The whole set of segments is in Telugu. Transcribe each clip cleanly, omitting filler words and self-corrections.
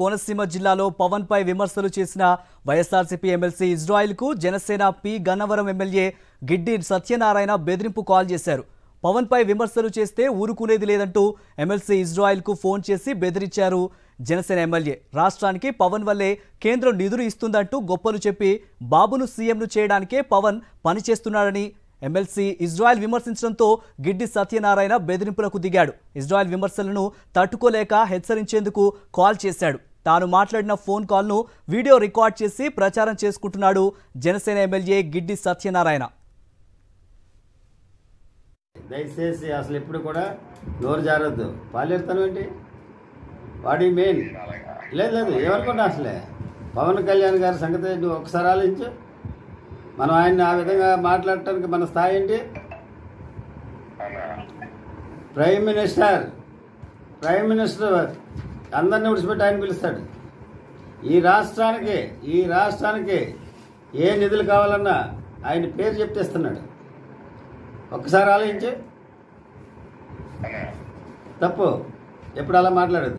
కోనసీమ జిల్లాలో పవన్ పై విమర్శలు చేసిన వైఎస్ఆర్సీపీ ఎమ్మెల్సీ ఇజ్రాయిల్ కు జనసేన పి గన్నవరం ఎమ్మెల్యే గిడ్డి సత్యనారాయణ బెదిరింపు కాల్ చేశారు. పవన్ పై విమర్శలు చేస్తే ఊరుకునేది లేదంటూ ఎమ్మెల్సీ ఇజ్రాయిల్ కు ఫోన్ చేసి బెదిరించారు. జనసేన ఎమ్మెల్యే రాష్ట్రానికి పవన్ వల్లే కేంద్రం నిధులు ఇస్తుందంటూ గొప్పలు చెప్పి బాబును సీఎంను చేయడానికే పవన్ పనిచేస్తున్నాడని ఎమ్మెల్సీ ఇజ్రాయిల్ విమర్శించడంతో గిడ్డి సత్యనారాయణ బెదిరింపులకు దిగాడు. ఇజ్రాయిల్ విమర్శలను తట్టుకోలేక హెచ్చరించేందుకు కాల్ చేశాడు. తాను మాట్లాడిన ఫోన్ కాల్ను వీడియో రికార్డ్ చేసి ప్రచారం చేసుకుంటున్నాడు జనసేన ఎమ్మెల్యే గిడ్డి సత్యనారాయణ. దయచేసి అసలు ఎప్పుడు కూడా నోరు జారొద్దు. పాలేరుతాను ఏంటి వాడి మెయిన్ లేదు ఏమనుకుంటా. అసలే పవన్ కళ్యాణ్ గారి సంగతి నువ్వు ఒకసారి ఆలోచించు. మనం ఆయన్ని ఆ విధంగా మాట్లాడటానికి మన స్థాయి ఏంటి? ప్రైమ్ మినిస్టర్ అందరినీ విడిచిపెట్టి ఆయన పిలుస్తాడు. ఈ రాష్ట్రానికి ఏ నిధులు కావాలన్నా ఆయన పేరు చెప్తేస్తున్నాడు. ఒక్కసారి ఆలోచించు. తప్పు ఎప్పుడు అలా మాట్లాడదు.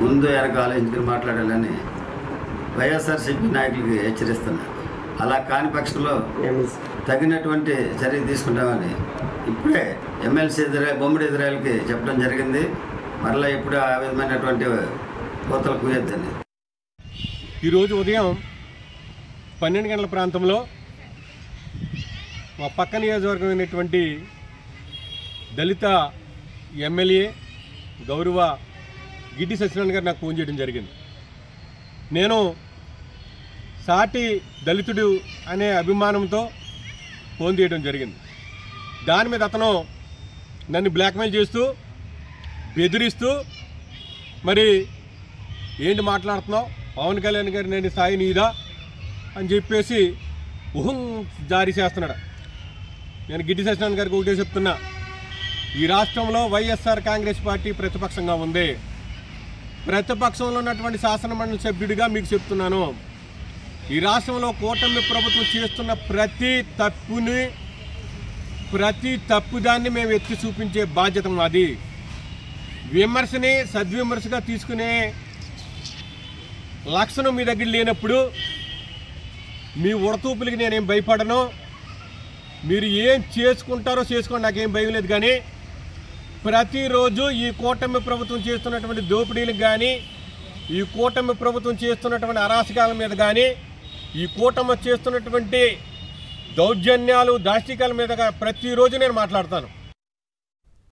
ముందు వెనక ఆలోచించుకుని మాట్లాడాలని వైఎస్ఆర్సీపీ నాయకులకి హెచ్చరిస్తున్నారు. అలా కాని పక్షంలో తగినటువంటి చర్య తీసుకుంటామని ఇప్పుడే ఎమ్మెల్సీ బొమ్మడి ఇజ్రాయిల్కి చెప్పడం జరిగింది. మరలా ఇప్పుడు ఆ విధమైనటువంటి కోతలు కూయొద్దని. ఈరోజు ఉదయం 12 గంటల ప్రాంతంలో మా పక్క నియోజకవర్గం అయినటువంటి దళిత ఎమ్మెల్యే గౌరవ గిడ్డి సత్యనారాయణ గారు నాకు ఫోన్ చేయడం జరిగింది. నేను సాటి దళితుడు అనే అభిమానంతో ఫోన్ చేయడం జరిగింది. దాని మీద అతను నన్ను బ్లాక్మెయిల్ చేస్తూ బెదిరిస్తూ మరి ఏంటి మాట్లాడుతున్నావు, పవన్ కళ్యాణ్ గారు నేను స్థాయి నీదా అని చెప్పేసి జారీ చేస్తున్నాడు. నేను గిడ్డి సత్యనారాయణ గారికి ఒకటే చెప్తున్నా, ఈ రాష్ట్రంలో వైఎస్ఆర్ కాంగ్రెస్ పార్టీ ప్రతిపక్షంగా ఉంది. ప్రతిపక్షంలో ఉన్నటువంటి శాసనమండలి సభ్యుడిగా మీకు చెప్తున్నాను, ఈ రాష్ట్రంలో కూటమి ప్రభుత్వం చేస్తున్న ప్రతి తప్పుదాన్ని మేము ఎత్తి చూపించే బాధ్యత మాది. విమర్శని సద్విమర్శగా తీసుకునే లక్షణం మీ దగ్గర లేనప్పుడు మీ ఉడతూపులకి నేనేం భయపడను. మీరు ఏం చేసుకుంటారో చేసుకోండి, నాకేం భయం లేదు. కానీ ప్రతిరోజు ఈ కూటమి ప్రభుత్వం చేస్తున్నటువంటి దోపిడీలకు కానీ, ఈ కూటమి ప్రభుత్వం చేస్తున్నటువంటి అరాచకాల మీద కానీ, ఈ కూటమి చేస్తున్నటువంటి దౌర్జన్యాలు దాష్టికాల మీద ప్రతిరోజు నేను మాట్లాడతాను.